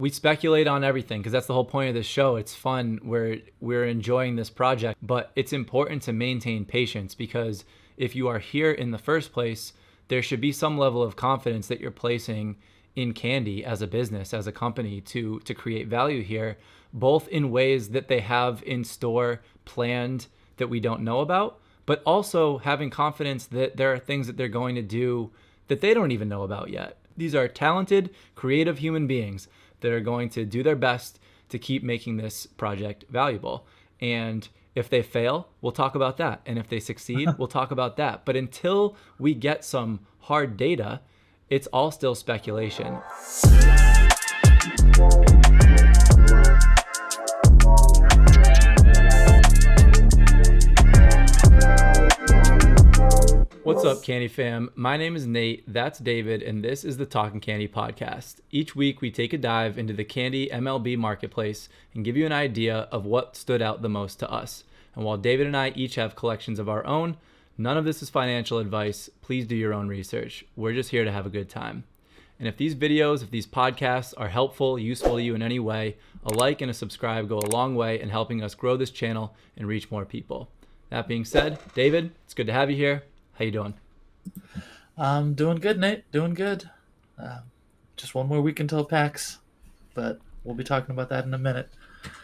We speculate on everything because that's the whole point of this show. It's fun. We're enjoying this project, but it's important to maintain patience because if you are here in the first place, there should be some level of confidence that you're placing in Candy as a business, as a company to create value here, both in ways that they have in store planned that we don't know about, but also having confidence that there are things that they're going to do that they don't even know about yet. These are talented, creative human beings that are going to do their best to keep making this project valuable. And if they fail, we'll talk about that. And if they succeed, we'll talk about that. But until we get some hard data, it's all still speculation. What's up, Candy fam? My name is Nate, that's David, and this is the Talking Candy podcast. Each week, we take a dive into the Candy MLB marketplace and give you an idea of what stood out the most to us. And while David and I each have collections of our own, none of this is financial advice. Please do your own research. We're just here to have a good time. And if these videos, if these podcasts are helpful, useful to you in any way, a like and a subscribe go a long way in helping us grow this channel and reach more people. That being said, David, it's good to have you here. How you doing? I'm doing good, Nate. Doing good. Just one more week until PAX, but we'll be talking about that in a minute.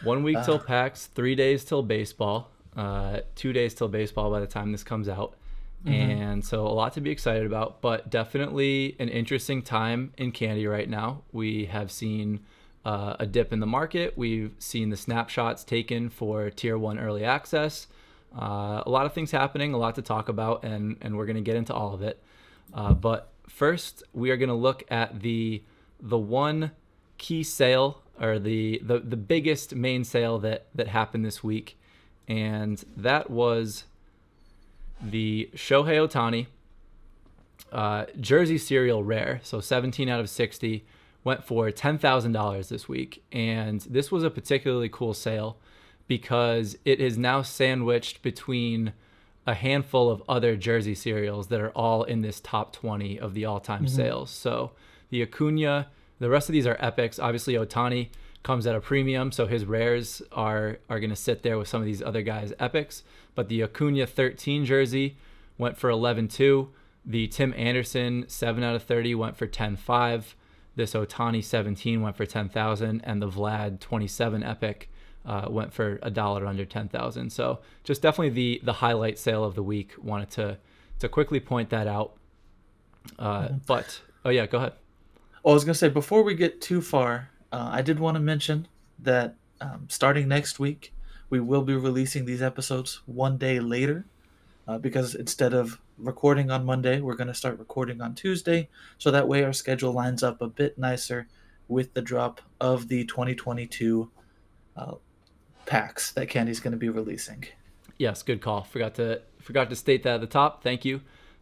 1 week till PAX, 3 days till baseball, 2 days till baseball by the time this comes out. And so a lot to be excited about, but definitely an interesting time in Candy right now. We have seen a dip in the market. We've seen the snapshots taken for Tier 1 early access. A lot of things happening, a lot to talk about, and we're going to get into all of it. But first, we are going to look at the one key sale, or the biggest main sale that happened this week, and that was the Shohei Ohtani jersey serial rare. So 17 out of 60 went for $10,000 this week, and this was a particularly cool sale because it is now sandwiched between a handful of other jersey serials that are all in this top 20 of the all-time sales. So the Acuna, the rest of these are epics. Obviously, Ohtani comes at a premium, so his rares are going to sit there with some of these other guys' epics. But the Acuna 13 jersey went for $11,200. The Tim Anderson 7 out of 30 went for $10,500. This Ohtani 17 went for $10,000, and the Vlad 27 epic went for $1 under $10,000. So just definitely the highlight sale of the week. Wanted to quickly point that out. But oh yeah, go ahead. Well, I was gonna say, before we get too far, I did want to mention that starting next week, we will be releasing these episodes one day later, because instead of recording on Monday, we're going to start recording on Tuesday, so that way our schedule lines up a bit nicer with the drop of the 2022 packs that Candy's going to be releasing. Yes, good call. Forgot to state that at the top. Thank you.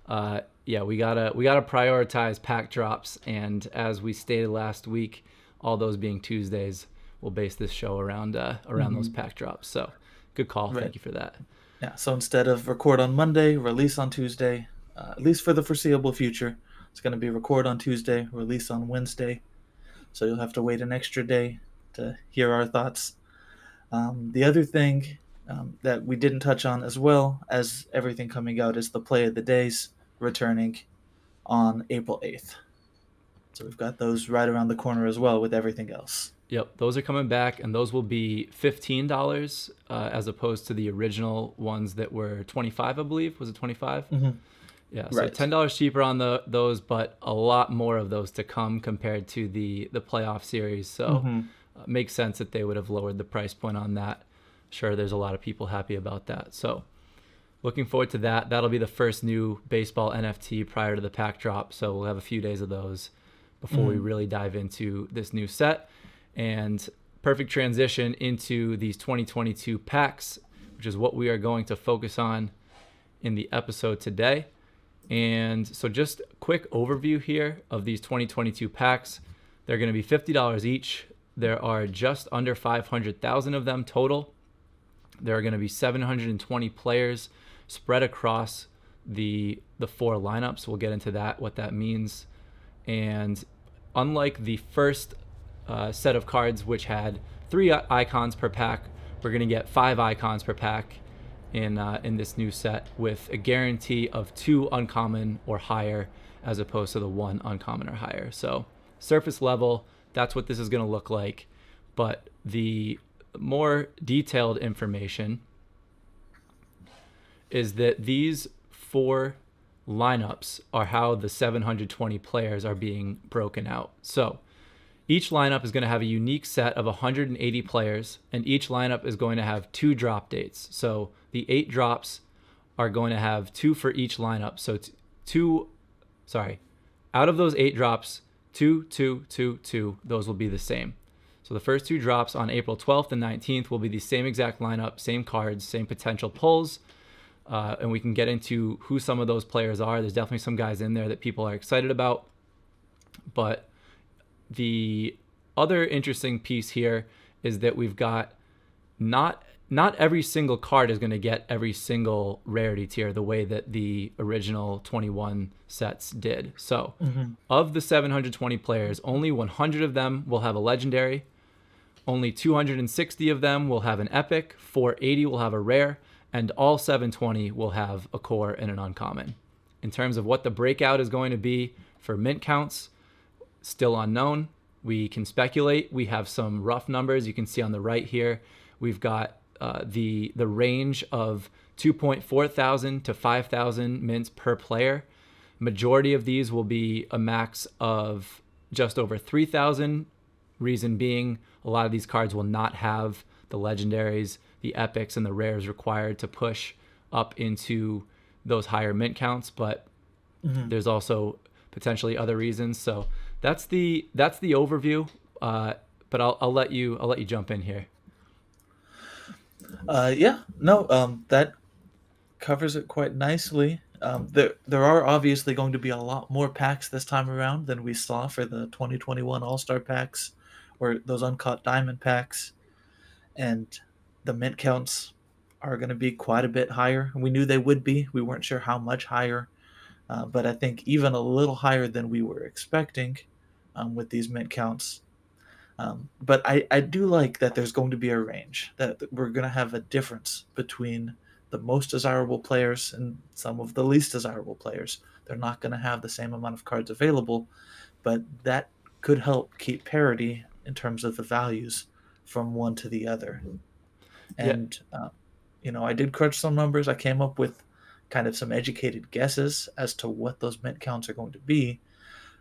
Yeah, we gotta prioritize pack drops, and as we stated last week, all those being Tuesdays, we'll base this show around those pack drops. So, good call. Right. Thank you for that. Yeah. So instead of record on Monday, release on Tuesday, at least for the foreseeable future, it's going to be record on Tuesday, release on Wednesday. So you'll have to wait an extra day to hear our thoughts. The other thing that we didn't touch on, as well as everything coming out, is the play of the days returning on April 8th. So we've got those right around the corner as well with everything else. Yep, those are coming back, and those will be $15 as opposed to the original ones that were $25, I believe. Was it $25? Yeah, so right. $10 cheaper on those, but a lot more of those to come compared to the playoff series. So makes sense that they would have lowered the price point on that. Sure, there's a lot of people happy about that. So looking forward to that. That'll be the first new baseball NFT prior to the pack drop. So we'll have a few days of those before we really dive into this new set. And perfect transition into these 2022 packs, which is what we are going to focus on in the episode today. And so just a quick overview here of these 2022 packs. They're going to be $50 each. There are just under 500,000 of them total. There are going to be 720 players spread across the four lineups. We'll get into that, what that means. And unlike the first set of cards which had 3 icons per pack. We're going to get 5 icons per pack in this new set, with a guarantee of 2 uncommon or higher as opposed to the 1 uncommon or higher. So surface level, that's what this is going to look like. But the more detailed information is that these 4 lineups are how the 720 players are being broken out. So each lineup is going to have a unique set of 180 players, and each lineup is going to have 2 drop dates. So the 8 drops are going to have 2 for each lineup. So out of those 8 drops, 2, 2, 2, 2, those will be the same. So the first 2 drops on April 12th and 19th will be the same exact lineup, same cards, same potential pulls. And we can get into who some of those players are. There's definitely some guys in there that people are excited about. But the other interesting piece here is that we've got not every single card is going to get every single rarity tier the way that the original 21 sets did. So of the 720 players, only 100 of them will have a legendary. Only 260 of them will have an epic. 480 will have a rare. And all 720 will have a core and an uncommon. In terms of what the breakout is going to be for mint counts, still unknown. We can speculate. We have some rough numbers. You can see on the right here, we've got the range of 2.4 thousand to 5,000 mints per player. Majority of these will be a max of just over 3,000. Reason being, a lot of these cards will not have the legendaries, the epics, and the rares required to push up into those higher mint counts. But there's also potentially other reasons. So that's the overview. But I'll let you jump in here. That covers it quite nicely. There are obviously going to be a lot more packs this time around than we saw for the 2021 All-Star packs or those uncut diamond packs, and the mint counts are going to be quite a bit higher. We knew they would be. We weren't sure how much higher, but I think even a little higher than we were expecting with these mint counts. But I do like that there's going to be a range, that we're going to have a difference between the most desirable players and some of the least desirable players. They're not going to have the same amount of cards available, but that could help keep parity in terms of the values from one to the other. And, I did crunch some numbers. I came up with kind of some educated guesses as to what those mint counts are going to be.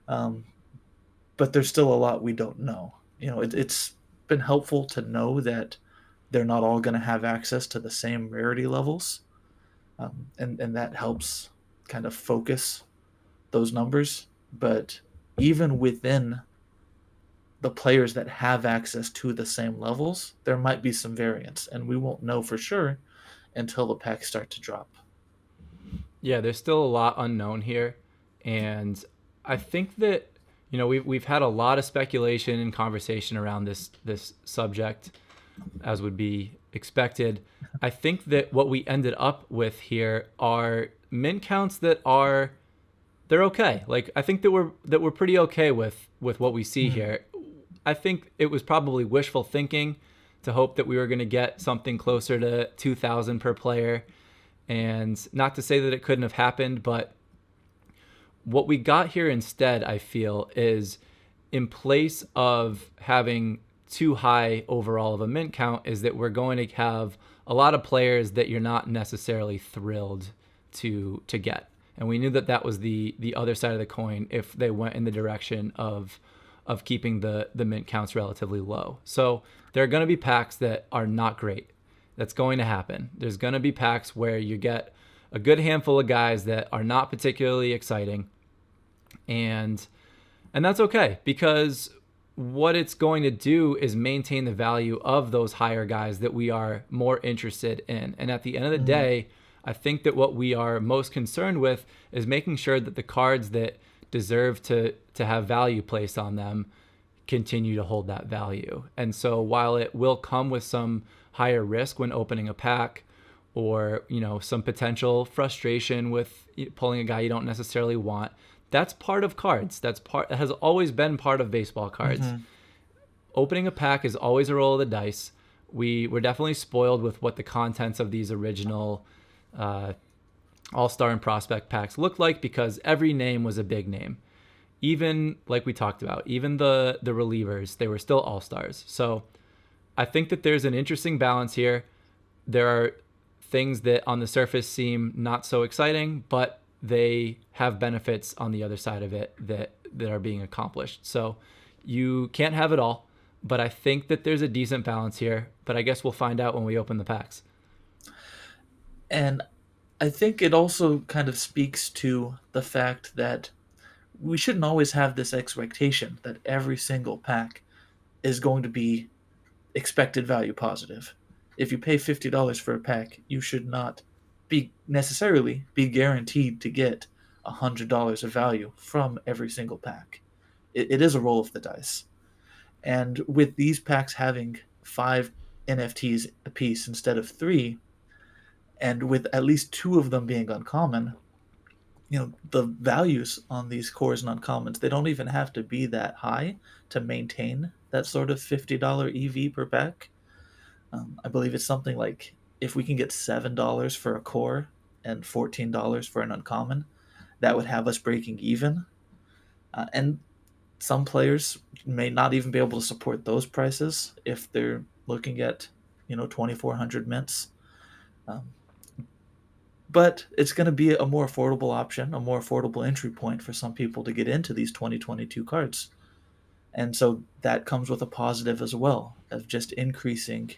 But there's still a lot we don't know. It's been helpful to know that they're not all going to have access to the same rarity levels. And that helps kind of focus those numbers. But even within the players that have access to the same levels, there might be some variance, and we won't know for sure until the packs start to drop. Yeah, there's still a lot unknown here, and I think that we've had a lot of speculation and conversation around this subject, as would be expected. I think that what we ended up with here are mint counts they're okay. Like, I think that we're pretty okay with what we see here. I think it was probably wishful thinking to hope that we were going to get something closer to 2,000 per player. And not to say that it couldn't have happened, but what we got here instead, I feel, is in place of having too high overall of a mint count, is that we're going to have a lot of players that you're not necessarily thrilled to get. And we knew that was the other side of the coin if they went in the direction of keeping the mint counts relatively low. So there are going to be packs that are not great. That's going to happen. There's going to be packs where you get a good handful of guys that are not particularly exciting. And that's okay, because what it's going to do is maintain the value of those higher guys that we are more interested in. And at the end of the day, I think that what we are most concerned with is making sure that the cards that deserve to have value placed on them continue to hold that value. And so while it will come with some higher risk when opening a pack, or some potential frustration with pulling a guy you don't necessarily want, that's part of cards. That has always been part of baseball cards. opening a pack is always a roll of the dice. We were definitely spoiled with what the contents of these original uh, All-Star and Prospect packs looked like because every name was a big name. Even like we talked about, even the relievers, they were still All-Stars. So I think that there's an interesting balance here. There are things that on the surface seem not so exciting, but they have benefits on the other side of it that are being accomplished. So you can't have it all, but I think that there's a decent balance here. But I guess we'll find out when we open the packs. And I think it also kind of speaks to the fact that we shouldn't always have this expectation that every single pack is going to be expected value positive. If you pay $50 for a pack, you should not be necessarily be guaranteed to get $100 of value from every single pack. It is a roll of the dice. And with these packs having 5 NFTs apiece instead of 3, and with at least 2 of them being uncommon, the values on these cores and uncommons, they don't even have to be that high to maintain that sort of $50 EV per pack. I believe it's something like if we can get $7 for a core and $14 for an uncommon, that would have us breaking even. And some players may not even be able to support those prices if they're looking at 2,400 mints. Um, but it's going to be a more affordable option, a more affordable entry point for some people to get into these 2022 cards. And so that comes with a positive as well of just increasing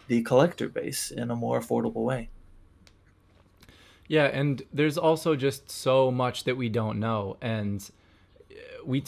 the collector base in a more affordable way. Yeah, and there's also just so much that we don't know. And we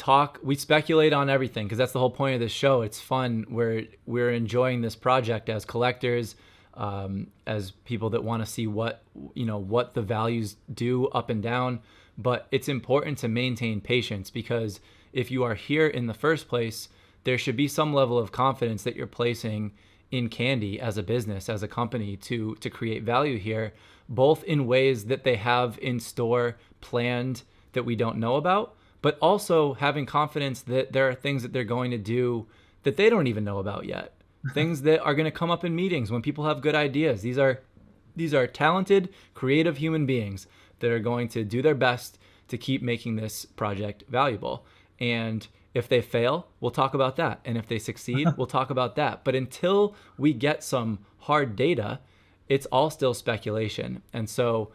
speculate on everything because that's the whole point of this show. It's fun. We're enjoying this project as collectors, as people that want to see what the values do up and down. But it's important to maintain patience because if you are here in the first place, there should be some level of confidence that you're placing in Candy as a business, as a company, to create value here, both in ways that they have in store planned that we don't know about, but also having confidence that there are things that they're going to do that they don't even know about yet. Things that are going to come up in meetings when people have good ideas. These are talented, creative human beings that are going to do their best to keep making this project valuable. And if they fail, we'll talk about that. And if they succeed, we'll talk about that. But until we get some hard data, it's all still speculation. And so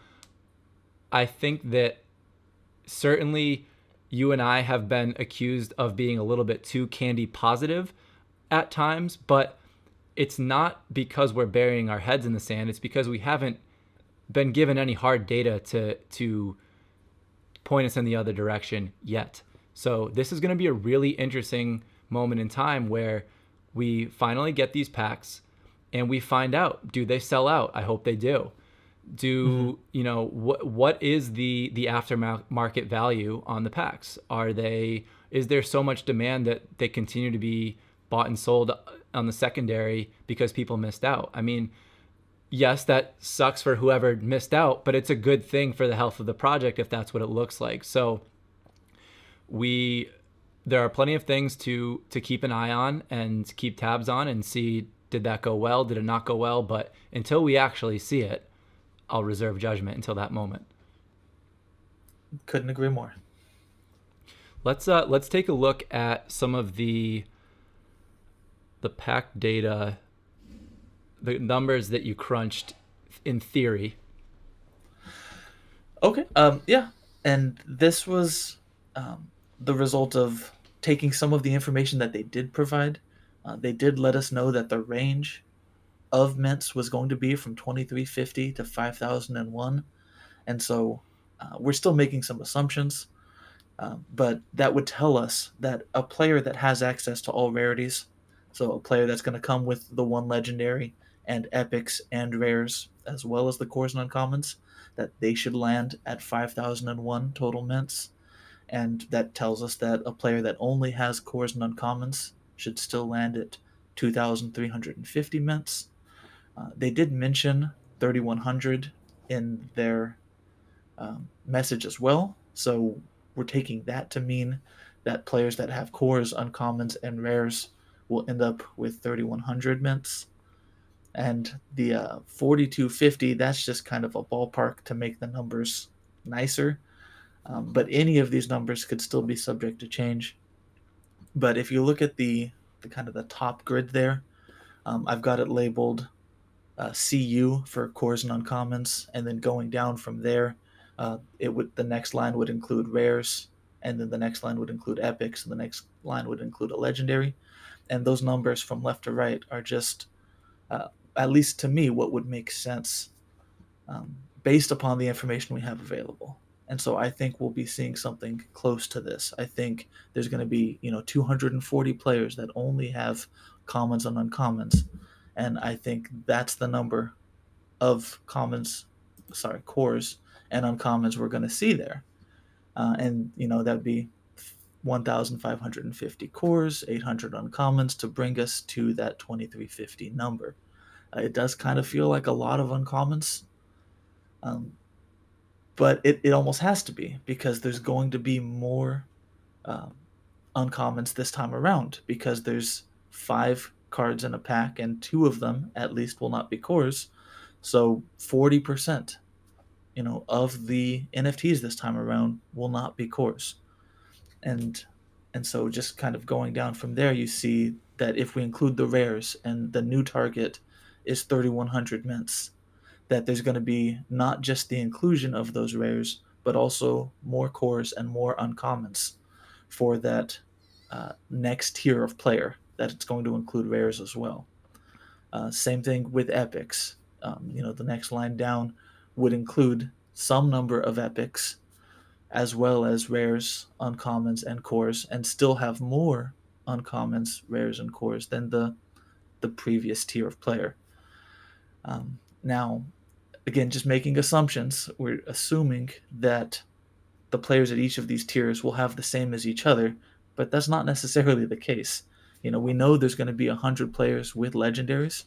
I think that certainly you and I have been accused of being a little bit too candy positive at times, but it's not because we're burying our heads in the sand. It's because we haven't been given any hard data to point us in the other direction yet. So this is going to be a really interesting moment in time where we finally get these packs and we find out, do they sell out? I hope they do. What is the aftermarket value on the packs? Is there so much demand that they continue to be bought and sold on the secondary because people missed out? I mean, yes, that sucks for whoever missed out, but it's a good thing for the health of the project if that's what it looks like. So there are plenty of things to keep an eye on and keep tabs on and see, did that go well? Did it not go well? But until we actually see it, I'll reserve judgment until that moment. Couldn't agree more. Let's take a look at some of the pack data, the numbers that you crunched in theory. Okay. Yeah. And this was the result of taking some of the information that they did provide. They did let us know that the range of mints was going to be from 2350 to 5001. And so we're still making some assumptions, but that would tell us that a player that has access to all rarities, so a player that's going to come with the one legendary and epics and rares, as well as the cores and uncommons, that they should land at 5001 total mints. And that tells us that a player that only has cores and uncommons should still land at 2,350 mints. They did mention 3,100 in their message as well, so we're taking that to mean that players that have cores, uncommons, and rares will end up with 3,100 mints. And the 4,250, that's just kind of a ballpark to make the numbers nicer. But any of these numbers could still be subject to change. But if you look at the kind of the top grid there, I've got it labeled CU for cores and uncommons, and then going down from there, the next line would include rares, and then the next line would include epics, and the next line would include a legendary. And those numbers from left to right are just, uh, at least to me, what would make sense based upon the information we have available. And so I think we'll be seeing something close to this. I think there's going to be 240 players that only have commons and uncommons, and I think that's the number of cores and uncommons we're going to see there. And that'd be 1,550 cores, 800 uncommons to bring us to that 2,350 number. It does kind of feel like a lot of uncommons, um, but it almost has to be, because there's going to be more um, uncommons this time around, because there's 5 cards in a pack and 2 of them at least will not be cores. So 40%, of the NFTs this time around will not be cores. And so just kind of going down from there, you see that if we include the rares and the new target is 3,100 mints, that there's going to be not just the inclusion of those rares, but also more cores and more uncommons for that next tier of player, that it's going to include rares as well. Same thing with epics. The next line down would include some number of epics as well as rares, uncommons, and cores, and still have more uncommons, rares, and cores than the previous tier of player. Now, again, just making assumptions, we're assuming that the players at each of these tiers will have the same as each other, but that's not necessarily the case. We know there's going to be 100 players with legendaries,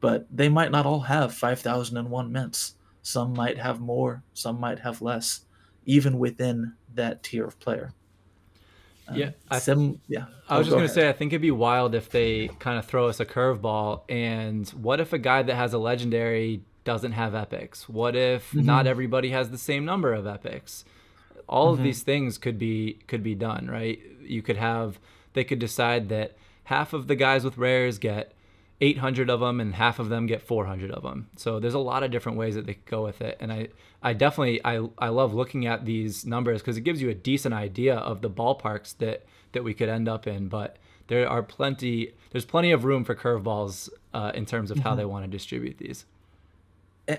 but they might not all have 5,001 mints. Some might have more, some might have less, even within that tier of player. Yeah, Yeah. I Oh, was just go gonna ahead. say, I think it'd be wild if they kind of throw us a curveball. And what if a guy that has a legendary doesn't have epics? What if not Mm-hmm. everybody has the same number of epics? All of Mm-hmm. these things could be done, right? They could decide that half of the guys with rares get 800 of them and half of them get 400 of them. So there's a lot of different ways that they could go with it. And I definitely I love looking at these numbers because it gives you a decent idea of the ballparks that we could end up in. But there's plenty of room for curveballs in terms of how Mm-hmm. they want to distribute these.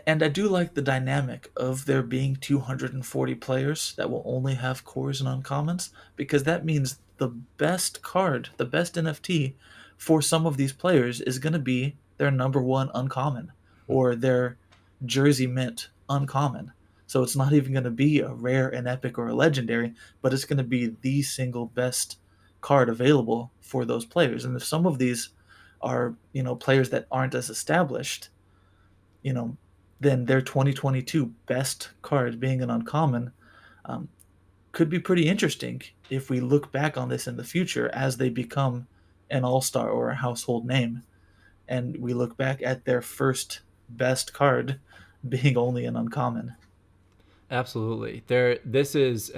And I do like the dynamic of there being 240 players that will only have cores and uncommons, because that means the best card, the best NFT for some of these players is going to be their number one uncommon or their jersey mint uncommon. So it's not even going to be a rare, an epic, or a legendary, but it's going to be the single best card available for those players. And if some of these are, players that aren't as established, you know, then their 2022 best card being an uncommon um, could be pretty interesting if we look back on this in the future as they become an all-star or a household name, and we look back at their first best card being only an uncommon. Absolutely. This is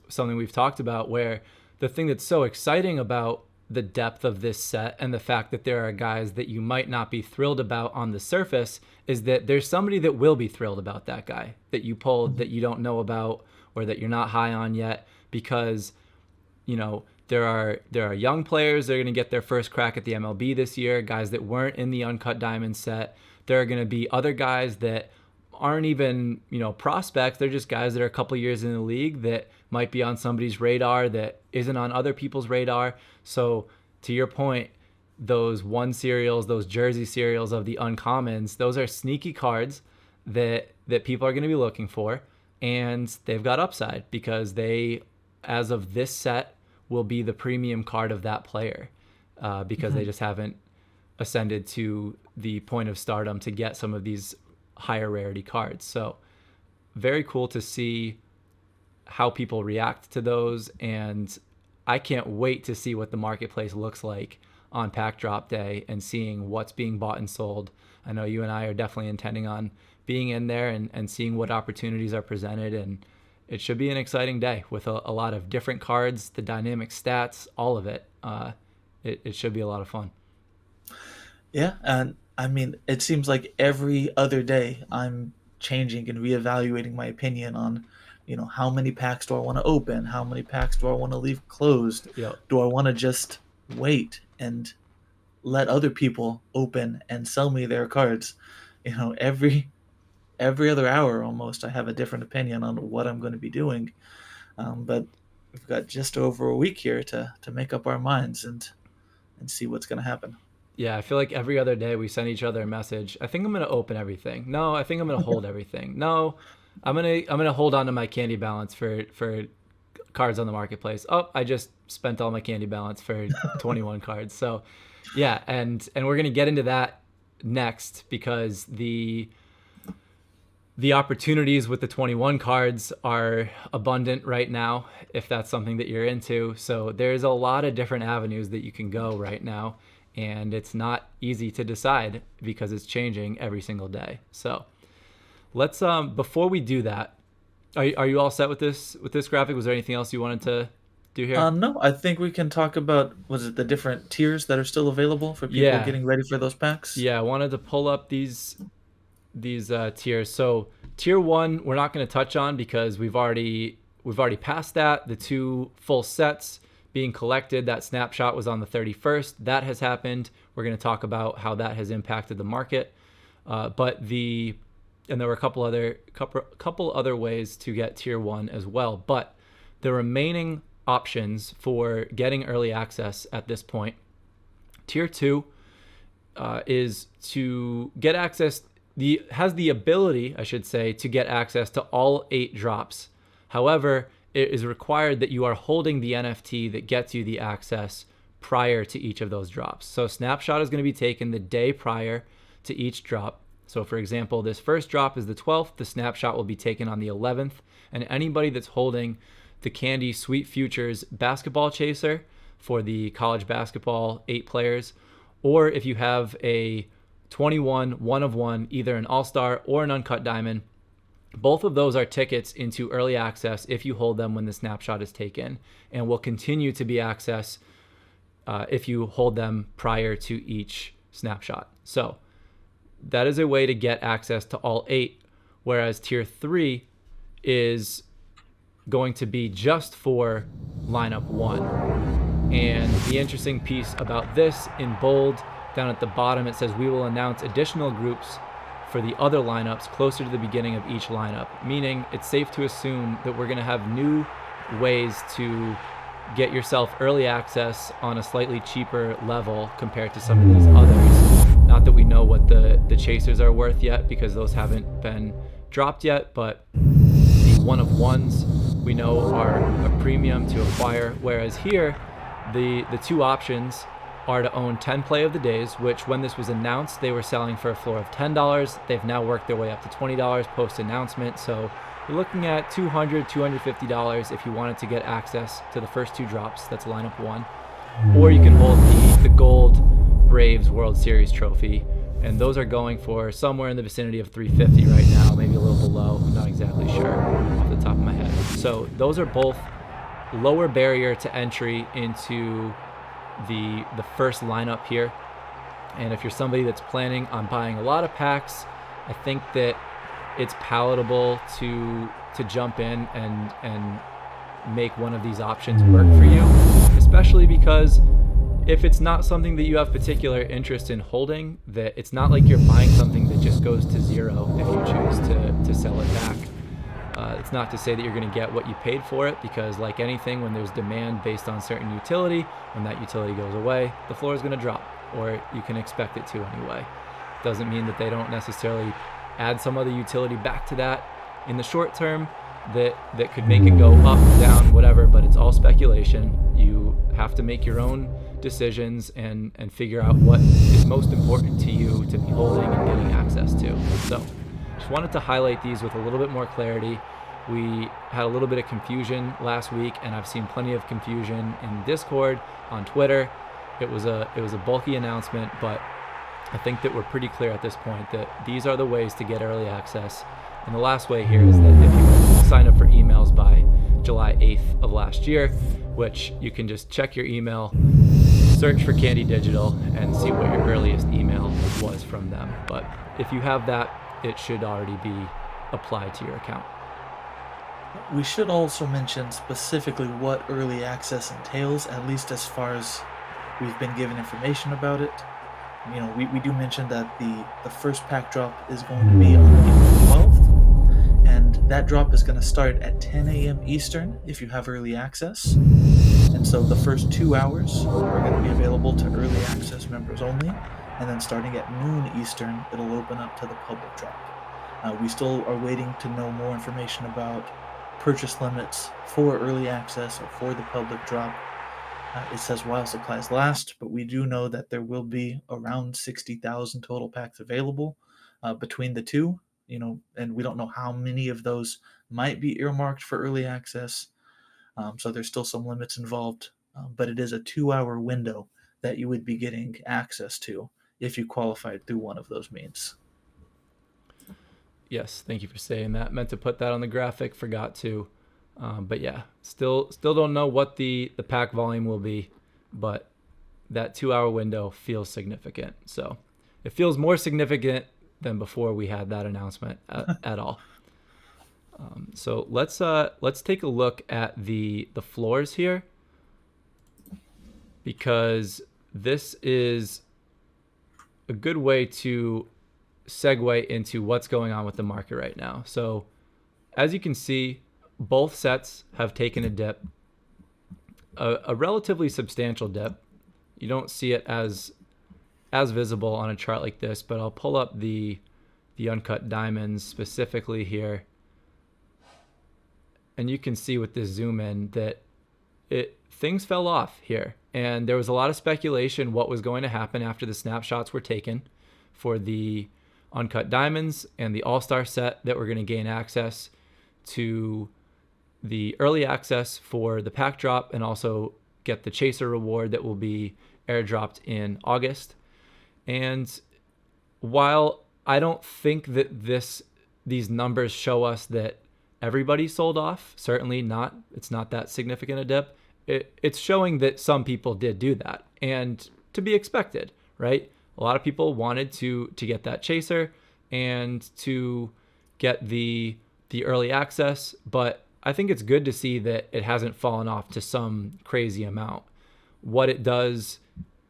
something we've talked about, where the thing that's so exciting about the depth of this set and the fact that there are guys that you might not be thrilled about on the surface is that there's somebody that will be thrilled about that guy that you pulled Mm-hmm. that you don't know about or that you're not high on yet, because there are young players that are going to get their first crack at the MLB this year, guys that weren't in the Uncut Diamond set. There are going to be other guys that aren't even prospects. They're just guys that are a couple years in the league that might be on somebody's radar that isn't on other people's radar. So to your point, those one serials, those jersey serials of the uncommons, those are sneaky cards that people are going to be looking for, and they've got upside because they, as of this set, will be the premium card of that player, because Mm-hmm. they just haven't ascended to the point of stardom to get some of these higher rarity cards. So very cool to see how people react to those, and I can't wait to see what the marketplace looks like on pack drop day and seeing what's being bought and sold. I know you and I are definitely intending on being in there and seeing what opportunities are presented, and it should be an exciting day with a lot of different cards, the dynamic stats, all of it. It should be a lot of fun. Yeah, and I mean, it seems like every other day I'm changing and reevaluating my opinion on, how many packs do I want to open? How many packs do I want to leave closed? Yep. Do I want to just wait and let other people open and sell me their cards? Every other hour almost, I have a different opinion on what I'm going to be doing. But we've got just over a week here to make up our minds and see what's going to happen. Yeah, I feel like every other day we send each other a message. I think I'm gonna open everything. No, I think I'm gonna hold everything. No, I'm gonna hold on to my candy balance for cards on the marketplace. Oh, I just spent all my candy balance for 21 cards. So yeah, and we're gonna get into that next because the opportunities with the 21 cards are abundant right now, if that's something that you're into. So there's a lot of different avenues that you can go right now, and it's not easy to decide because it's changing every single day. So let's before we do that, are you all set with this graphic? Was there anything else you wanted to do here? No, I think we can talk about, was it the different tiers that are still available for people getting ready for those packs? Yeah, I wanted to pull up these tiers. So tier 1 we're not going to touch on because we've already passed that. The 2 full sets being collected, that snapshot was on the 31st. That has happened. We're going to talk about how that has impacted the market. But there were a couple other ways to get tier 1 as well. But the remaining options for getting early access at this point, tier 2 is to get access. Has the ability, I should say, to get access to all 8 drops. However, it is required that you are holding the NFT that gets you the access prior to each of those drops. So snapshot is going to be taken the day prior to each drop. So for example, this first drop is the 12th. The snapshot will be taken on the 11th. And anybody that's holding the Candy Sweet Futures basketball chaser for the college basketball 8 players, or if you have a 21 1 of 1, either an all-star or an uncut diamond, both of those are tickets into early access if you hold them when the snapshot is taken, and will continue to be access if you hold them prior to each snapshot. So that is a way to get access to all 8, whereas tier 3 is going to be just for lineup 1. And the interesting piece about this, in bold down at the bottom, it says we will announce additional groups for the other lineups closer to the beginning of each lineup, meaning it's safe to assume that we're going to have new ways to get yourself early access on a slightly cheaper level compared to some of these others. Not that we know what the chasers are worth yet because those haven't been dropped yet, but the 1 of 1s we know are a premium to acquire, whereas here the 2 options are to own 10 play of the days, which when this was announced, they were selling for a floor of $10. They've now worked their way up to $20 post-announcement. So you're looking at $200, $250 if you wanted to get access to the first 2 drops. That's lineup 1. Or you can hold the gold Braves World Series trophy. And those are going for somewhere in the vicinity of $350 right now, maybe a little below. I'm not exactly sure off the top of my head. So those are both lower barrier to entry into the first lineup here. And if you're somebody that's planning on buying a lot of packs, I think that it's palatable to jump in and make one of these options work for you, especially because if it's not something that you have particular interest in holding, that it's not like you're buying something that just goes to zero if you choose to sell it back. It's not to say that you're going to get what you paid for it, because like anything, when there's demand based on certain utility, when that utility goes away, the floor is going to drop, or you can expect it to anyway. Doesn't mean that they don't necessarily add some other utility back to that in the short term that could make it go up, down, whatever, but it's all speculation. You have to make your own decisions and figure out what is most important to you to be holding and getting access to. So just wanted to highlight these with a little bit more clarity. We had a little bit of confusion last week, and I've seen plenty of confusion in Discord, on Twitter, it was a bulky announcement, but I think that we're pretty clear at this point that these are the ways to get early access. And the last way here is that if you sign up for emails by July 8th of last year, which you can just check your email, search for Candy Digital, and see what your earliest email was from them. But if you have that, it should already be applied to your account. We should also mention specifically what early access entails, at least as far as we've been given information about it. We do mention that the first pack drop is going to be on April 12th, and that drop is going to start at 10 a.m. Eastern if you have early access. And so the first 2 hours are going to be available to early access members only, and then starting at noon Eastern, it'll open up to the public drop. We still are waiting to know more information about purchase limits for early access or for the public drop. It says while supplies last, but we do know that there will be around 60,000 total packs available between the two. And we don't know how many of those might be earmarked for early access. So there's still some limits involved, but it is a 2-hour window that you would be getting access to if you qualified through one of those means. Yes, thank you for saying that. Meant to put that on the graphic, forgot to. But yeah, still don't know what the pack volume will be, but that 2-hour window feels significant. So it feels more significant than before we had that announcement at all. So let's take a look at the floors here, because this is a good way to segue into what's going on with the market right now. So as you can see, both sets have taken a dip, a relatively substantial dip. You don't see it as visible on a chart like this, but I'll pull up the Uncut diamonds specifically here. And you can see with this zoom in that things fell off here. And there was a lot of speculation what was going to happen after the snapshots were taken for the Uncut diamonds and the All-Star set that were going to gain access to the early access for the pack drop and also get the chaser reward that will be airdropped in August. And while I don't think that these numbers show us that everybody sold off, certainly not, it's not that significant a dip, it's showing that some people did do that, and to be expected, right? A lot of people wanted to get that chaser and to get the early access, but I think it's good to see that it hasn't fallen off to some crazy amount. What it does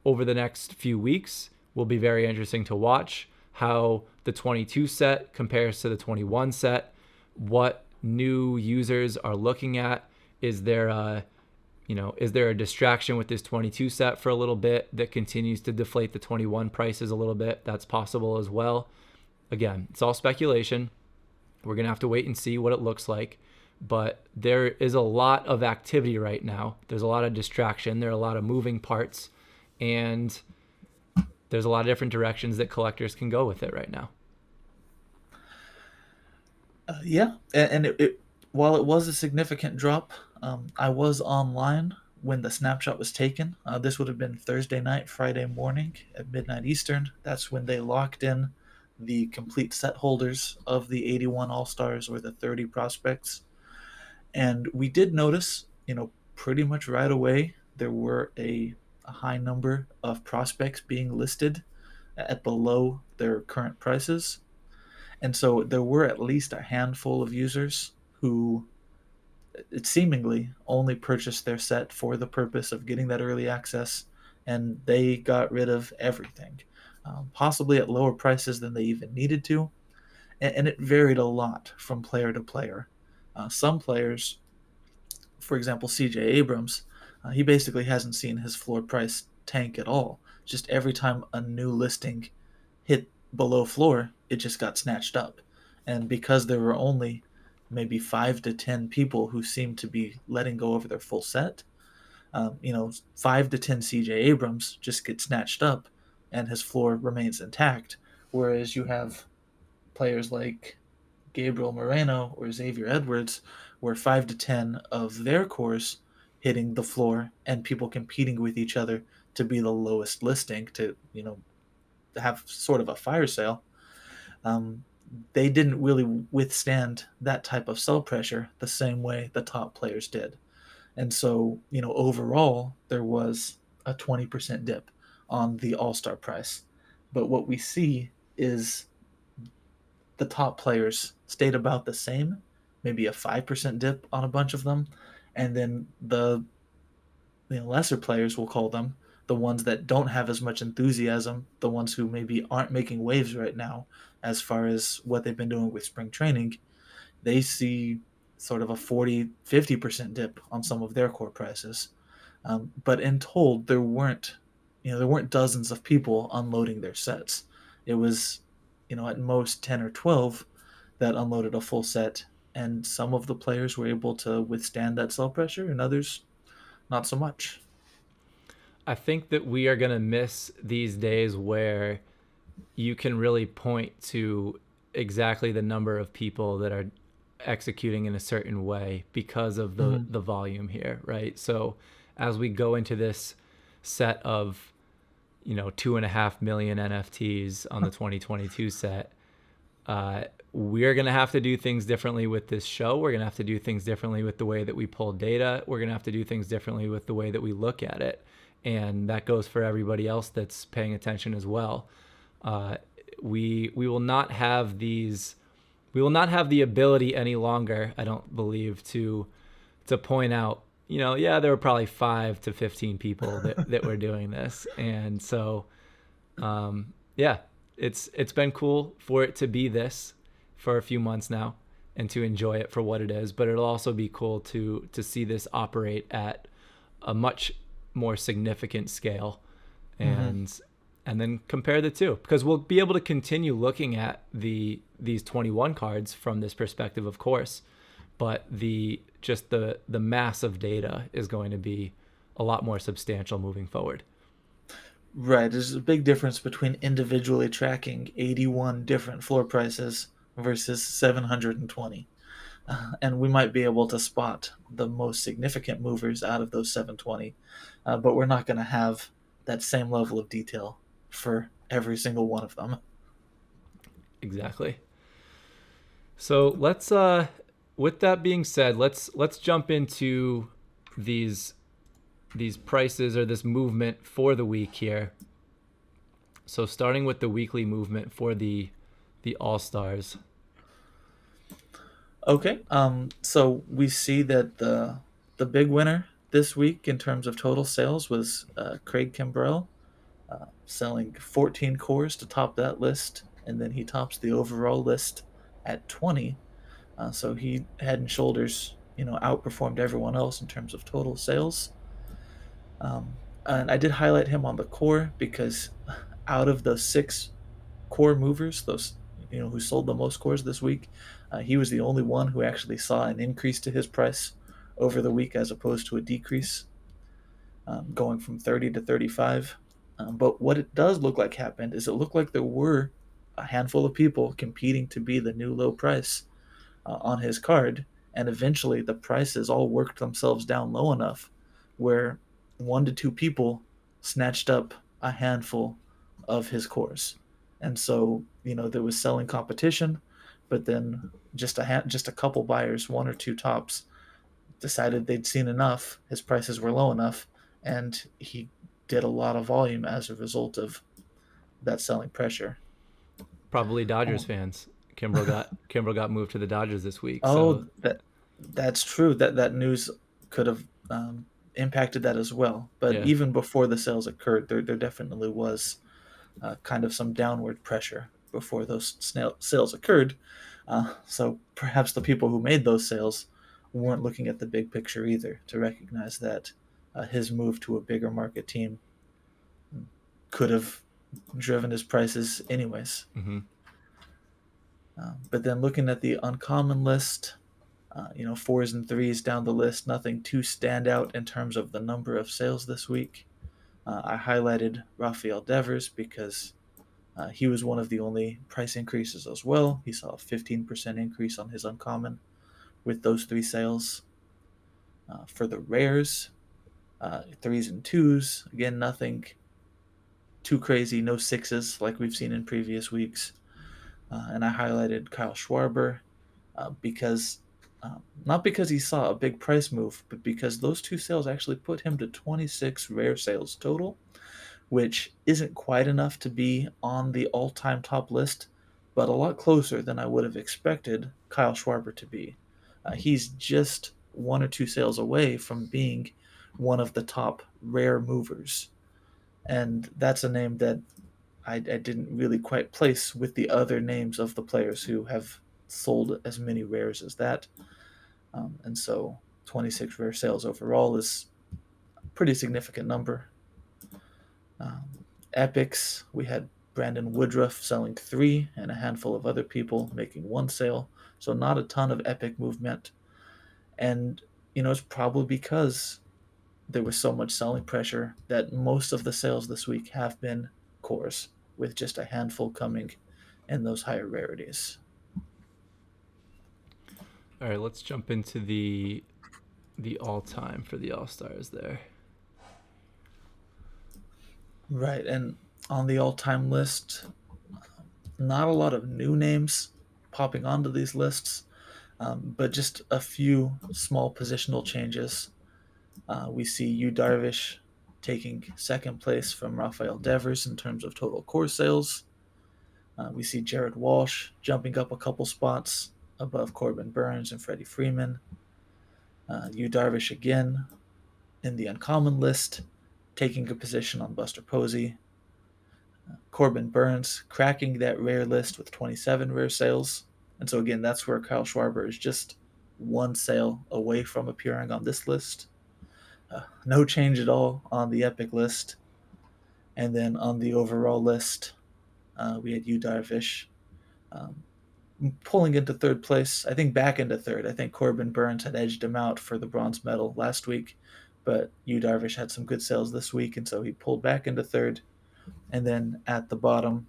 over the next few weeks will be very interesting to watch, how the 22 set compares to the 21 set, what new users are looking at. Is there a distraction with this 22 set for a little bit that continues to deflate the 21 prices a little bit? That's possible as well. Again, it's all speculation. We're going to have to wait and see what it looks like. But there is a lot of activity right now. There's a lot of distraction. There are a lot of moving parts. And there's a lot of different directions that collectors can go with it right now. Yeah, and while it was a significant drop, I was online when the snapshot was taken. This would have been Thursday night, Friday morning at midnight Eastern. That's when they locked in the complete set holders of the 81 All-Stars or the 30 prospects. And we did notice, pretty much right away, there were a high number of prospects being listed at below their current prices. And so there were at least a handful of users who it seemingly only purchased their set for the purpose of getting that early access, and they got rid of everything, possibly at lower prices than they even needed to. And it varied a lot from player to player. Some players, for example, CJ Abrams, he basically hasn't seen his floor price tank at all. Just every time a new listing hit below floor, it just got snatched up. And because there were only maybe 5 to 10 people who seemed to be letting go of their full set, 5 to 10 CJ Abrams just get snatched up and his floor remains intact. Whereas you have players like Gabriel Moreno or Xavier Edwards, where 5 to 10 of their cores hitting the floor and people competing with each other to be the lowest listing to, have sort of a fire sale. Um, they didn't really withstand that type of sell pressure the same way the top players did. And so, overall, there was a 20% dip on the All Star price. But what we see is the top players stayed about the same, maybe a 5% dip on a bunch of them. And then the lesser players, we'll call them, the ones that don't have as much enthusiasm, the ones who maybe aren't making waves right now as far as what they've been doing with spring training, they see sort of a 40-50% dip on some of their core prices. But in told, there weren't dozens of people unloading their sets. It was, at most 10 or 12 that unloaded a full set, and some of the players were able to withstand that sell pressure, and others not so much. I think that we are going to miss these days where you can really point to exactly the number of people that are executing in a certain way because of the volume here, right? So as we go into this set of 2.5 million NFTs on the 2022 set, we're going to have to do things differently with this show. We're going to have to do things differently with the way that we pull data. We're going to have to do things differently with the way that we look at it. And that goes for everybody else that's paying attention as well. We will not have these. We will not have the ability any longer, I don't believe, to point out, there were probably 5 to 15 people that were doing this. And so, it's been cool for it to be this for a few months now and to enjoy it for what it is. But it'll also be cool to see this operate at a much more significant scale and then compare the two, because we'll be able to continue looking at these 21 cards from this perspective, of course, but the mass of data is going to be a lot more substantial moving forward. Right. There's a big difference between individually tracking 81 different floor prices versus 720. And we might be able to spot the most significant movers out of those 720, but we're not going to have that same level of detail for every single one of them. Exactly. So let's with that being said, let's jump into these prices, or this movement for the week here. So starting with the weekly movement for the All-Stars. Okay. So we see that the big winner this week in terms of total sales was Craig Kimbrell, selling 14 cores to top that list, and then he tops the overall list at 20. So he head and shoulders, outperformed everyone else in terms of total sales. And I did highlight him on the core because out of the 6 core movers, those who sold the most cores this week, he was the only one who actually saw an increase to his price over the week as opposed to a decrease, going from 30 to 35. But what it does look like happened is it looked like there were a handful of people competing to be the new low price on his card, and eventually the prices all worked themselves down low enough where 1 to 2 people snatched up a handful of his cores. And so, there was selling competition, but then just a couple buyers, 1 or 2 tops, decided they'd seen enough. His prices were low enough, and he did a lot of volume as a result of that selling pressure. Probably Dodgers fans. Kimbrel got moved to the Dodgers this week. Oh, So that's true. That news could have impacted that as well. But yeah, even before the sales occurred, there definitely was kind of some downward pressure before those sales occurred. So perhaps the people who made those sales weren't looking at the big picture either to recognize that his move to a bigger market team could have driven his prices anyways. But then looking at the uncommon list, 4s and 3s down the list, nothing too stand out in terms of the number of sales this week. I highlighted Rafael Devers because he was one of the only price increases as well. He saw a 15% increase on his uncommon with those 3 sales. For the rares, 3s and 2s, again, nothing too crazy, no sixes like we've seen in previous weeks. And I highlighted Kyle Schwarber because not because he saw a big price move, but because those two sales actually put him to 26 rare sales total, which isn't quite enough to be on the all time top list, but a lot closer than I would have expected Kyle Schwarber to be. He's just one or two sales away from being one of the top rare movers. And that's a name that I didn't really quite place with the other names of the players who have sold as many rares as that. And so 26 rare sales overall is a pretty significant number. Epics, we had Brandon Woodruff selling three and a handful of other people making one sale. So not a ton of epic movement. And, it's probably because there was so much selling pressure that most of the sales this week have been cores, with just a handful coming in those higher rarities. All right, let's jump into the all time for the All Stars there. Right, and on the all-time list, not a lot of new names popping onto these lists, but just a few small positional changes. We see Yu Darvish taking second place from Rafael Devers in terms of total core sales. We see Jared Walsh jumping up a couple spots above Corbin Burns and Freddie Freeman. Yu Darvish again in the uncommon list, taking a position on Buster Posey. Corbin Burns cracking that rare list with 27 rare sales. And so, again, that's where Kyle Schwarber is just one sale away from appearing on this list. No change at all on the Epic list. And then on the overall list, we had Yu Darvish um, pulling into third place. I think back into third. I think Corbin Burns had edged him out for the bronze medal last week, but Yu Darvish had some good sales this week, and so he pulled back into third. And then at the bottom,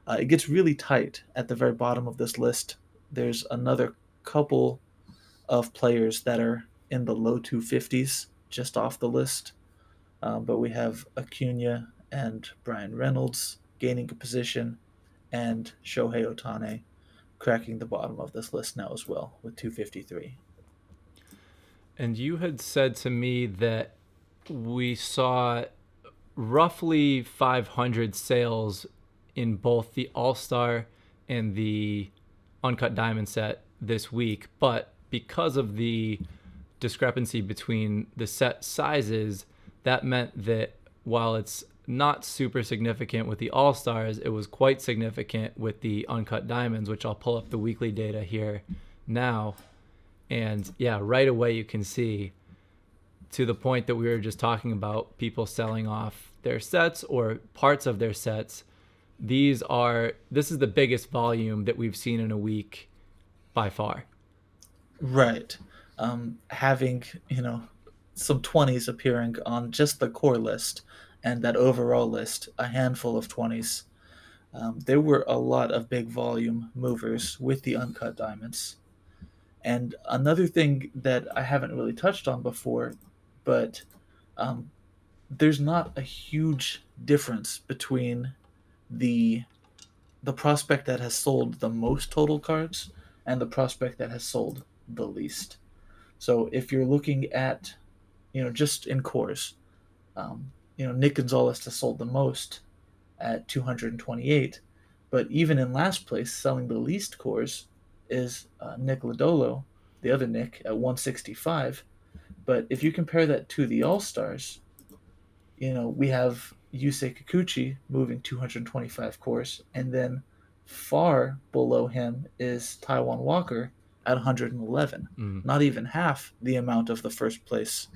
it gets really tight at the very bottom of this list. There's another couple of players that are in the low 250s just off the list. But we have Acuna and Brian Reynolds gaining a position, and Shohei Ohtani cracking the bottom of this list now as well with 253. And you had said to me that we saw roughly 500 sales in both the All-Star and the Uncut Diamond set this week, but because of the discrepancy between the set sizes, that meant that while it's not super significant with the All-Stars, it was quite significant with the Uncut Diamonds, which I'll pull up the weekly data here now. And yeah, right away you can see, to the point that we were just talking about, people selling off their sets or parts of their sets. This is the biggest volume that we've seen in a week by far. Right. Having, some 20s appearing on just the core list and that overall list, a handful of 20s. There were a lot of big volume movers with the Uncut Diamonds. And another thing that I haven't really touched on before, but there's not a huge difference between the prospect that has sold the most total cards and the prospect that has sold the least. So if you're looking at, just in cores, Nick Gonzalez has sold the most at 228, but even in last place, selling the least cores is Nick Lodolo, the other Nick, at 165. But if you compare that to the All Stars, we have Yusei Kikuchi moving 225 cores, and then far below him is Taiwan Walker at 111. Not even half the amount of the first place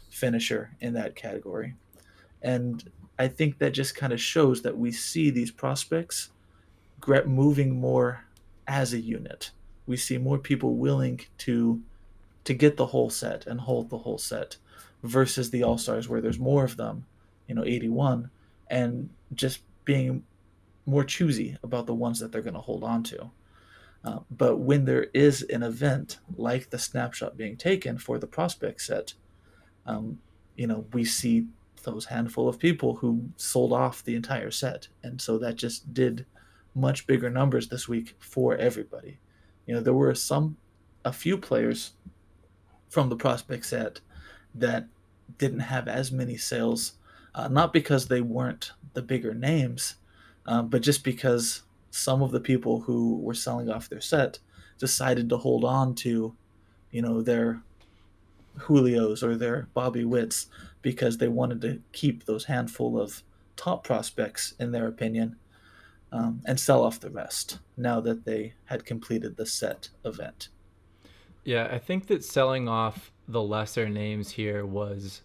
finisher in that category. And I think that just kind of shows that we see these prospects moving more as a unit. We see more people willing to get the whole set and hold the whole set versus the All-Stars where there's more of them, 81, and just being more choosy about the ones that they're going to hold on to. But when there is an event like the snapshot being taken for the prospect set, we see those handful of people who sold off the entire set. And so that just did much bigger numbers this week for everybody. There were a few players from the prospect set that didn't have as many sales, not because they weren't the bigger names, but just because some of the people who were selling off their set decided to hold on to, their Julios or their Bobby Witts because they wanted to keep those handful of top prospects, in their opinion, and sell off the rest now that they had completed the set event. Yeah, I think that selling off the lesser names here was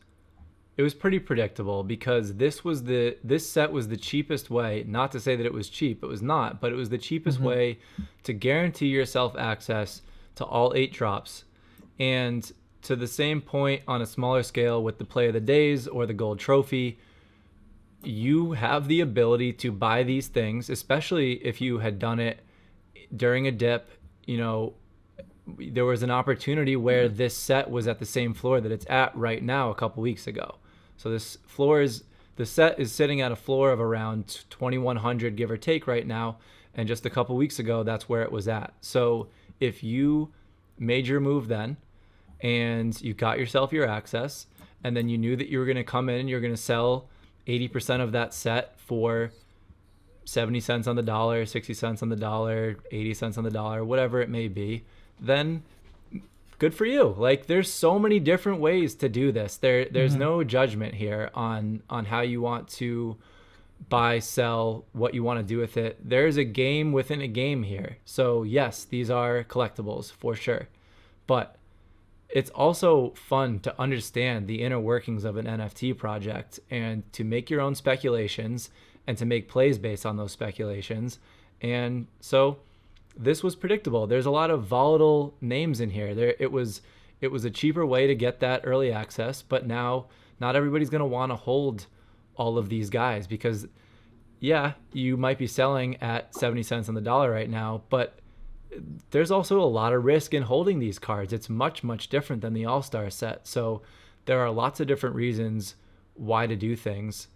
it was pretty predictable because this set was the cheapest way, not to say that it was cheap, it was not, but it was the cheapest Mm-hmm. way to guarantee yourself access to all 8 drops. And to the same point on a smaller scale with the play of the days or the gold trophy, you have the ability to buy these things, especially if you had done it during a dip. There was an opportunity where this set was at the same floor that it's at right now a couple weeks ago. So the set is sitting at a floor of around 2100 give or take right now, and just a couple weeks ago that's where it was at. So if you made your move then and you got yourself your access and then you knew that you were going to come in and you're going to sell 80% of that set for 70 cents on the dollar, 60 cents on the dollar, 80 cents on the dollar, whatever it may be, then good for you. Like, there's so many different ways to do this. There's Mm-hmm. no judgment here on how you want to buy, sell, what you want to do with it. There's a game within a game here. So yes, these are collectibles for sure. But it's also fun to understand the inner workings of an NFT project and to make your own speculations and to make plays based on those speculations. And so this was predictable. There's a lot of volatile names in here. It was a cheaper way to get that early access, but now not everybody's going to want to hold all of these guys because yeah, you might be selling at 70 cents on the dollar right now, but there's also a lot of risk in holding these cards. It's much, much different than the All-Star set. So there are lots of different reasons why to do things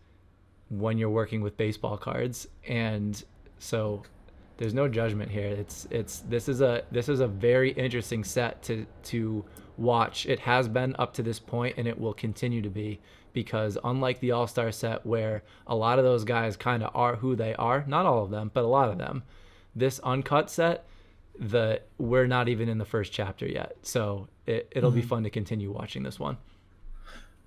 when you're working with baseball cards. And so there's no judgment here. This is a very interesting set to watch. It has been up to this point and it will continue to be because unlike the All-Star set where a lot of those guys kind of are who they are, not all of them, but a lot of them, this Uncut set, we're not even in the first chapter yet. So it'll be Mm-hmm. fun to continue watching this one.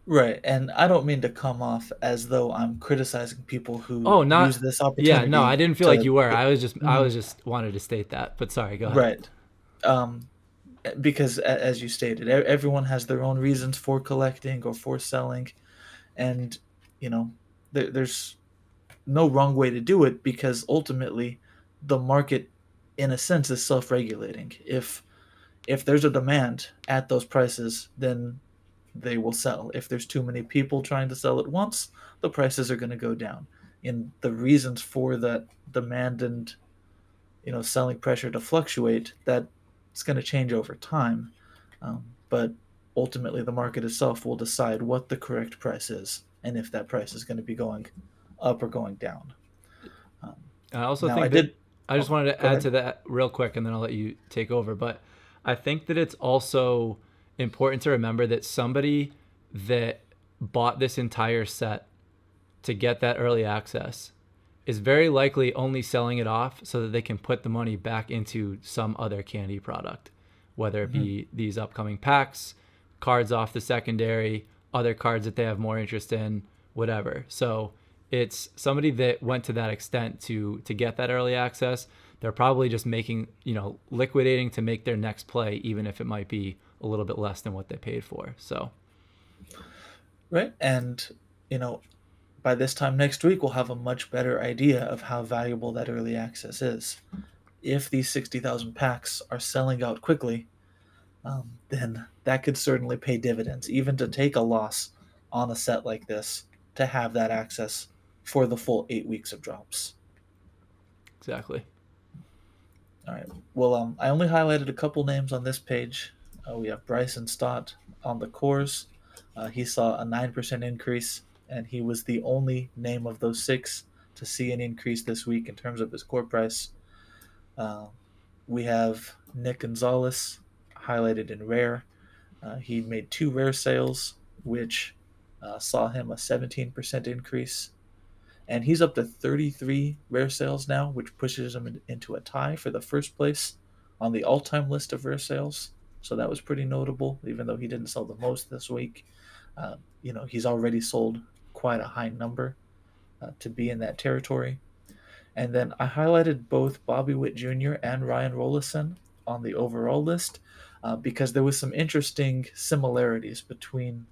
Right, and I don't mean to come off as though I'm criticizing people who Oh, use not this yeah, no, I opportunity didn't feel like to. you were. I Mhm. was just wanted to state that. But sorry, go ahead. Right, um, because as you stated, everyone has their own reasons for collecting or for selling, and you know, there's no wrong way to do it because ultimately, the market, in a sense, is self-regulating. If there's a demand at those prices, then they will sell. If there's too many people trying to sell at once, the prices are going to go down. And the reasons for that demand and selling pressure to fluctuate, that it's going to change over time. But ultimately, the market itself will decide what the correct price is and if that price is going to be going up or going down. Um, I also Now, I think that did. I just Oh, wanted to go add ahead. to that real quick and then I'll let you take over. But I think that it's also important to remember that somebody that bought this entire set to get that early access is very likely only selling it off so that they can put the money back into some other candy product, whether it Mhm. be these upcoming packs, cards off the secondary, other cards that they have more interest in, whatever. So it's somebody that went to that extent to get that early access. They're probably just making, liquidating to make their next play, even if it might be a little bit less than what they paid for. So Right. And, you know, by this time next week, we'll have a much better idea of how valuable that early access is. If these 60,000 packs are selling out quickly, then that could certainly pay dividends, even to take a loss on a set like this to have that access for the full 8 weeks of drops. exactly. All right. Well, I only highlighted a couple names on this page. We have Bryson Stott on the cores. He saw a 9% increase and he was the only name of those 6 to see an increase this week in terms of his core price. Uh, we have Nick Gonzalez highlighted in rare. He made 2 rare sales, which saw him a 17% increase. And he's up to 33 rare sales now, which pushes him into a tie for the first place on the all-time list of rare sales. So that was pretty notable, even though he didn't sell the most this week. He's already sold quite a high number to be in that territory. And then I highlighted both Bobby Witt Jr. and Ryan Rollison on the overall list because there was some interesting similarities between,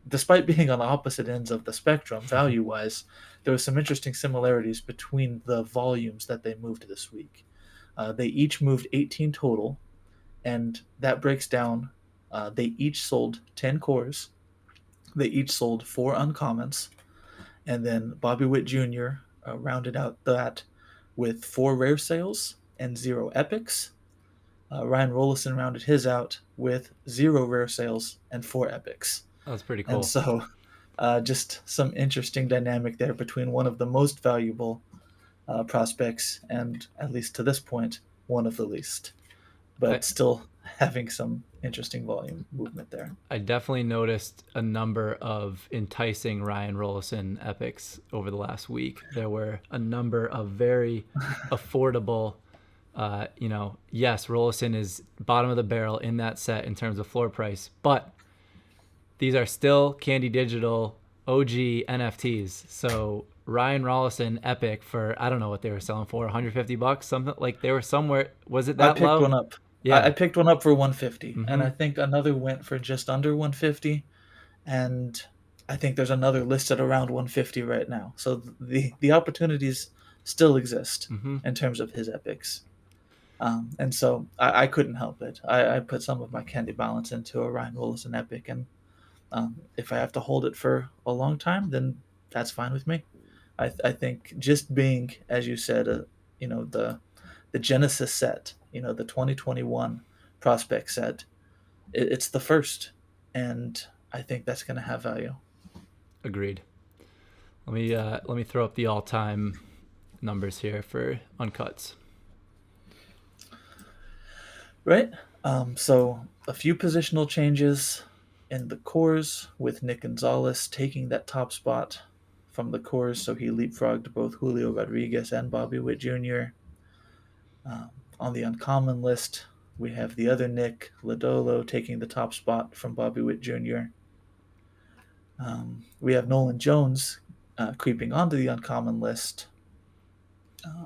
despite being on opposite ends of the spectrum value-wise, there was some interesting similarities between the volumes that they moved this week. They each moved 18 total, and that breaks down. They each sold 10 cores. They each sold 4 uncommons, and then Bobby Witt Jr. Rounded out that with 4 rare sales and 0 epics. Ryan Rollison rounded his out with 0 rare sales and 4 epics. That's pretty cool. And so just some interesting dynamic there between one of the most valuable prospects and, at least to this point, one of the least. But still having some interesting volume movement there. I definitely noticed a number of enticing Ryan Rollison epics over the last week. There were a number of very affordable, yes, Rollison is bottom of the barrel in that set in terms of floor price, but these are still Candy Digital OG NFTs. So Ryan Rollison epic for, I don't know what they were selling for, $150, something like they were somewhere. Was it that low? I picked one up. Yeah, I picked one up for 150, and I think another went for just under 150, and I think there's another listed around 150 right now. So the opportunities still exist in terms of his epics, and so I couldn't help it. I put some of my candy balance into a Ryan Rollison epic, and if I have to hold it for a long time, then that's fine with me. I think just being, as you said, the Genesis set, the 2021 prospect set, it's the first, and I think that's going to have value. Agreed. Let me throw up the all-time numbers here for uncuts. Right. So a few positional changes in the cores, with Nick Gonzalez taking that top spot from the cores, so he leapfrogged both Julio Rodriguez and Bobby Witt Jr. On the uncommon list, we have the other Nick, Lodolo, taking the top spot from Bobby Witt Jr. We have Nolan Jones creeping onto the uncommon list.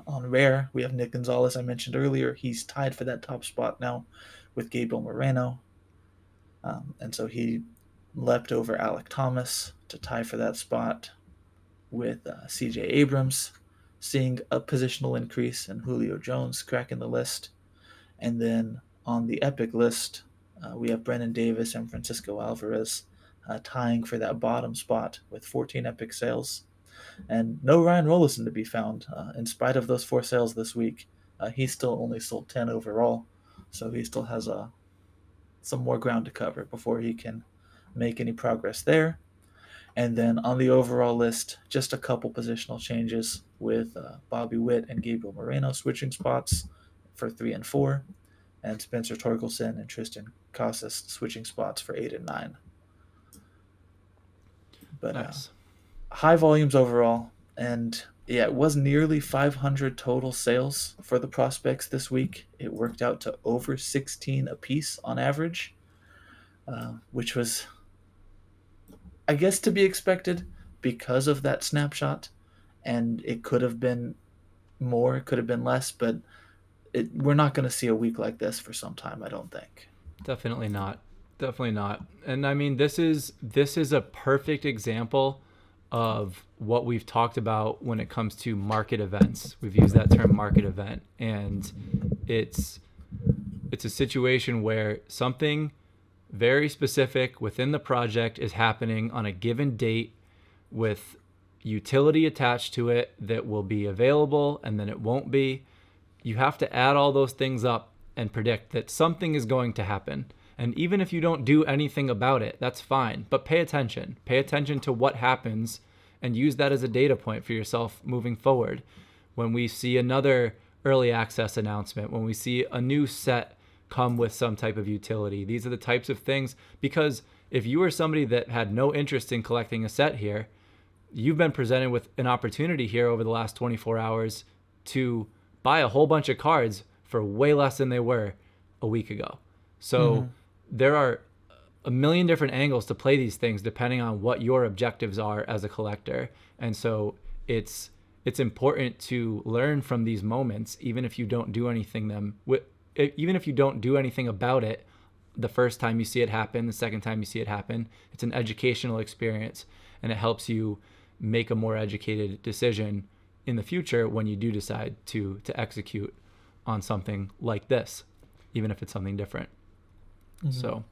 On rare, we have Nick Gonzalez, I mentioned earlier. He's tied for that top spot now with Gabriel Moreno. And so he leapt over Alec Thomas to tie for that spot with CJ Abrams, seeing a positional increase, and Julio Jones cracking the list. And then on the epic list, we have Brennan Davis and Francisco Alvarez tying for that bottom spot with 14 epic sales. And no Ryan Rollison to be found. In spite of those 4 sales this week, he still only sold 10 overall. So he still has some more ground to cover before he can make any progress there. And then on the overall list, just a couple positional changes with Bobby Witt and Gabriel Moreno switching spots for 3 and 4, and Spencer Torkelson and Tristan Casas switching spots for 8 and 9. But nice. High volumes overall, and yeah, it was nearly 500 total sales for the prospects this week. It worked out to over 16 apiece on average, which was, I guess, to be expected because of that snapshot, and it could have been more, it could have been less, but we're not going to see a week like this for some time, I don't think. Definitely not. And I mean, this is a perfect example of what we've talked about when it comes to market events. We've used that term, market event, and it's a situation where something very specific within the project is happening on a given date with utility attached to it that will be available, and then it won't be. You have to add all those things up and predict that something is going to happen. And even if you don't do anything about it, that's fine. But pay attention. Pay attention to what happens and use that as a data point for yourself moving forward. When we see another early access announcement, when we see a new set come with some type of utility, these are the types of things. Because if you are somebody that had no interest in collecting a set here, you've been presented with an opportunity here over the last 24 hours to buy a whole bunch of cards for way less than they were a week ago. So there are a million different angles to play these things depending on what your objectives are as a collector. And so it's important to learn from these moments, even if you don't do anything about it the first time you see it happen, the second time you see it happen. It's an educational experience, and it helps you make a more educated decision in the future when you do decide to execute on something like this, even if it's something different. So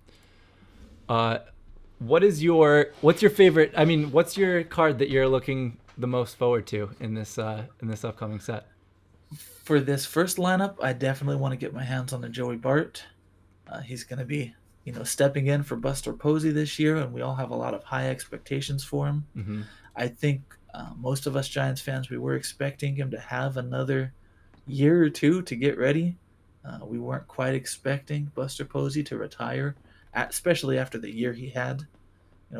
what's your favorite, what's your card that you're looking the most forward to in this upcoming set? For this first lineup, I definitely want to get my hands on the Joey Bart. He's going to be, stepping in for Buster Posey this year, and we all have a lot of high expectations for him. I think most of us Giants fans, we were expecting him to have another year or two to get ready. We weren't quite expecting Buster Posey to retire, especially after the year he had,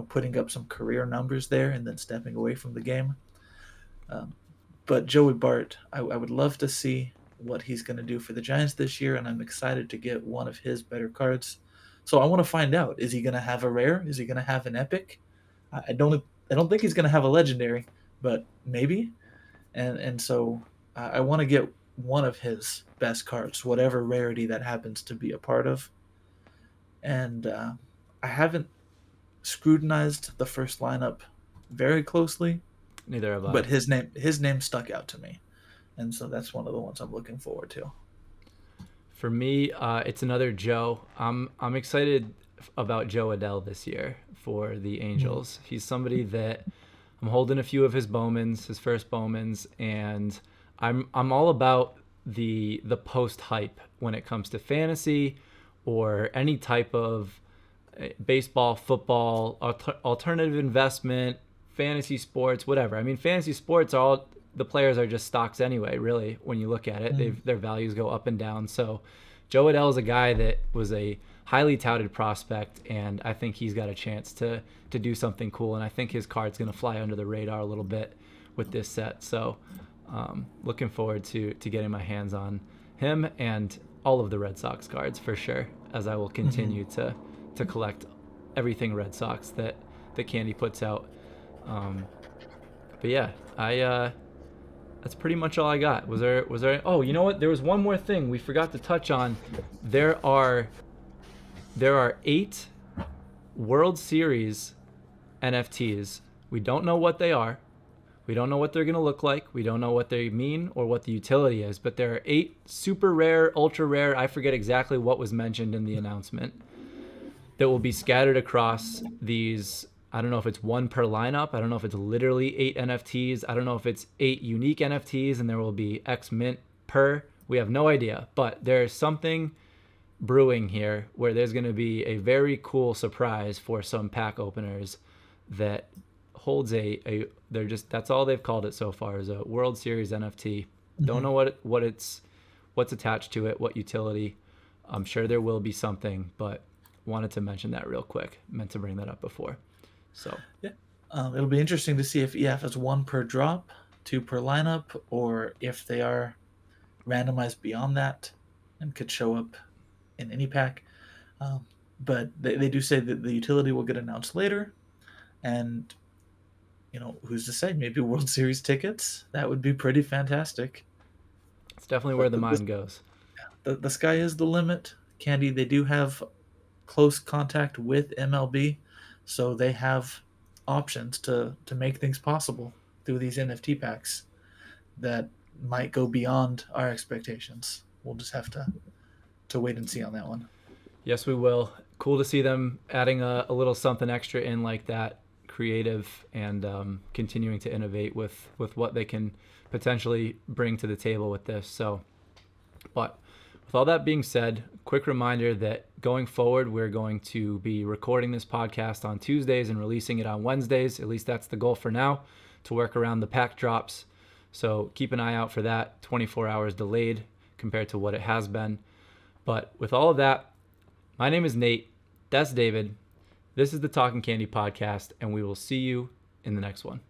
putting up some career numbers there and then stepping away from the game. But Joey Bart, I would love to see what he's going to do for the Giants this year, and I'm excited to get one of his better cards. So I want to find out, is he going to have a rare? Is he going to have an epic? I don't think he's going to have a legendary, but maybe. And so I want to get one of his best cards, whatever rarity that happens to be a part of. And I haven't scrutinized the first lineup very closely. Neither have I. But his name stuck out to me, and so that's one of the ones I'm looking forward to. For me, it's another Joe. I'm excited about Joe Adell this year for the Angels. He's somebody that I'm holding a few of his Bowmans, his first Bowmans, and I'm all about the post hype when it comes to fantasy or any type of baseball, football, alternative investment, fantasy sports, whatever. Fantasy sports the players are just stocks anyway, really, when you look at it. Their values go up and down. So Joe Adell is a guy that was a highly touted prospect, and I think he's got a chance to do something cool, and I think his card's going to fly under the radar a little bit with this set. So looking forward to getting my hands on him and all of the Red Sox cards for sure, as I will continue to collect everything Red Sox that Candy puts out. But yeah, that's pretty much all I got. Was there? Oh, you know what? There was one more thing we forgot to touch on. There are 8 World Series NFTs. We don't know what they are. We don't know what they're going to look like. We don't know what they mean or what the utility is. But there are 8 super rare, ultra rare, I forget exactly what was mentioned in the announcement, that will be scattered across these. I don't know if it's one per lineup. I don't know if it's literally 8 NFTs. I don't know if it's 8 unique NFTs and there will be X mint per. We have no idea. But there's something brewing here where there's going to be a very cool surprise for some pack openers that holds that's all they've called it so far, is a World Series NFT. Don't know what's attached to it, what utility. I'm sure there will be something, but wanted to mention that real quick. Meant to bring that up before. So yeah, it'll be interesting to see if it's 1 per drop, 2 per lineup, or if they are randomized beyond that and could show up in any pack. But they do say that the utility will get announced later, and who's to say? Maybe World Series tickets. That would be pretty fantastic. It's definitely where the mind goes. The sky is the limit. Candy, they do have close contact with MLB. So they have options to make things possible through these NFT packs that might go beyond our expectations. We'll just have to wait and see on that one. Yes, we will. Cool to see them adding a little something extra in like that, creative, and continuing to innovate with what they can potentially bring to the table with this. So, but with all that being said, quick reminder that going forward, we're going to be recording this podcast on Tuesdays and releasing it on Wednesdays. At least that's the goal for now, to work around the pack drops. So keep an eye out for that, 24 hours delayed compared to what it has been. But with all of that, my name is Nate. That's David. This is the Talking Candy podcast, and we will see you in the next one.